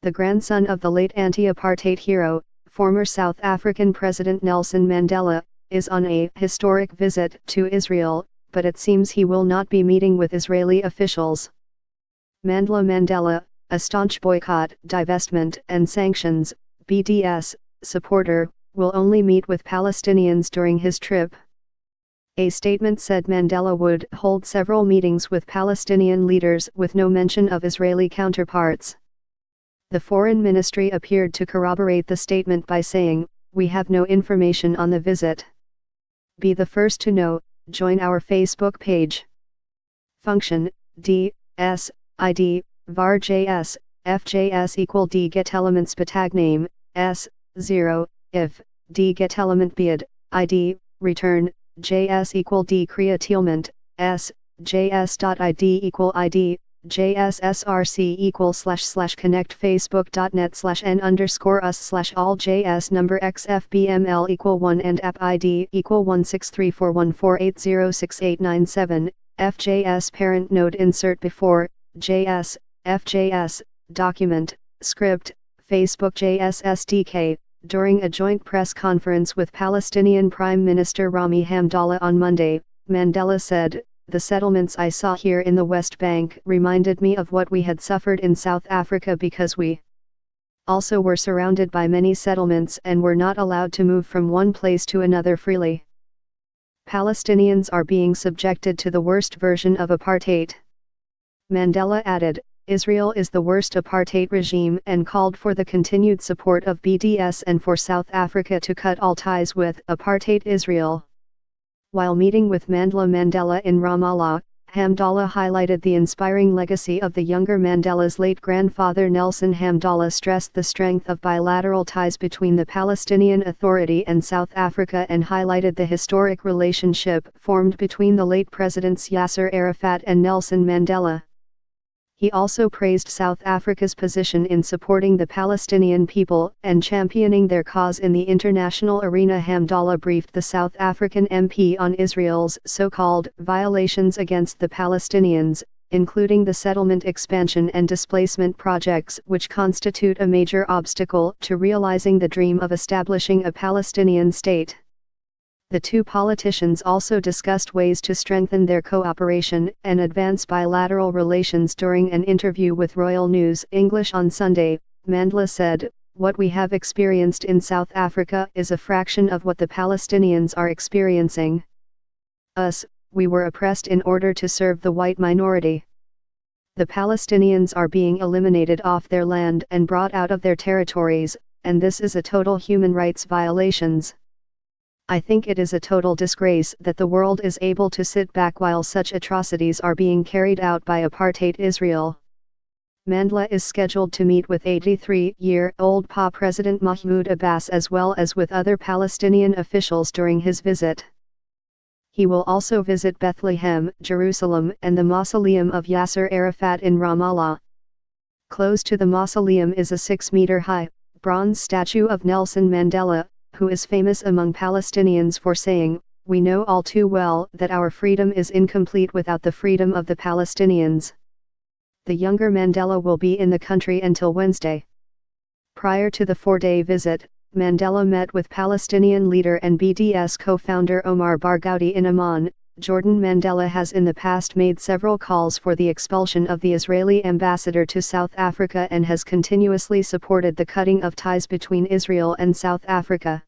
the grandson of the late anti-apartheid hero, former South African President Nelson Mandela, is on a historic visit to Israel, but it seems he will not be meeting with Israeli officials. Mandela, a staunch boycott, divestment and sanctions (BDS) supporter, will only meet with Palestinians during his trip. A statement said Mandela would hold several meetings with Palestinian leaders with no mention of Israeli counterparts. The Foreign Ministry appeared to corroborate the statement by saying, "We have no information on the visit. Be the first to know, join our Facebook page." Function, D, S, ID, var JS, FJS equal D get elements tag name, S, 0, if, D get element bid, ID, return, JS equal D createlment, S, JS.ID equal ID, JSSRC equal / connect facebook.net /n _ us / all JS number XFBML equal 1 and app ID equal 1634148068997, FJS parent node insert before, JS, FJS, document, script, Facebook JS SDK. During a joint press conference with Palestinian Prime Minister Rami Hamdallah on Monday, Mandela said, "The settlements I saw here in the West Bank reminded me of what we had suffered in South Africa because we also were surrounded by many settlements and were not allowed to move from one place to another freely. Palestinians are being subjected to the worst version of apartheid." Mandela added, "Israel is the worst apartheid regime," and called for the continued support of BDS and for South Africa to cut all ties with apartheid Israel. While meeting with Mandela in Ramallah, Hamdallah highlighted the inspiring legacy of the younger Mandela's late grandfather Nelson. Hamdallah stressed the strength of bilateral ties between the Palestinian Authority and South Africa and highlighted the historic relationship formed between the late presidents Yasser Arafat and Nelson Mandela. He also praised South Africa's position in supporting the Palestinian people and championing their cause in the international arena. Hamdallah briefed the South African MP on Israel's so-called violations against the Palestinians, including the settlement expansion and displacement projects which constitute a major obstacle to realizing the dream of establishing a Palestinian state. The two politicians also discussed ways to strengthen their cooperation and advance bilateral relations. During an interview with Royal News English on Sunday, Mandela said, "What we have experienced in South Africa is a fraction of what the Palestinians are experiencing. We were oppressed in order to serve the white minority. The Palestinians are being eliminated off their land and brought out of their territories, and this is a total human rights violations. I think it is a total disgrace that the world is able to sit back while such atrocities are being carried out by apartheid Israel." Mandela is scheduled to meet with 83-year-old PA President Mahmoud Abbas as well as with other Palestinian officials during his visit. He will also visit Bethlehem, Jerusalem, and the mausoleum of Yasser Arafat in Ramallah. Close to the mausoleum is a 6-meter-high, bronze statue of Nelson Mandela, who is famous among Palestinians for saying, "We know all too well that our freedom is incomplete without the freedom of the Palestinians." The younger Mandela will be in the country until Wednesday. Prior to the 4-day visit, Mandela met with Palestinian leader and BDS co-founder Omar Barghouti in Amman, Jordan. Mandela has in the past made several calls for the expulsion of the Israeli ambassador to South Africa and has continuously supported the cutting of ties between Israel and South Africa.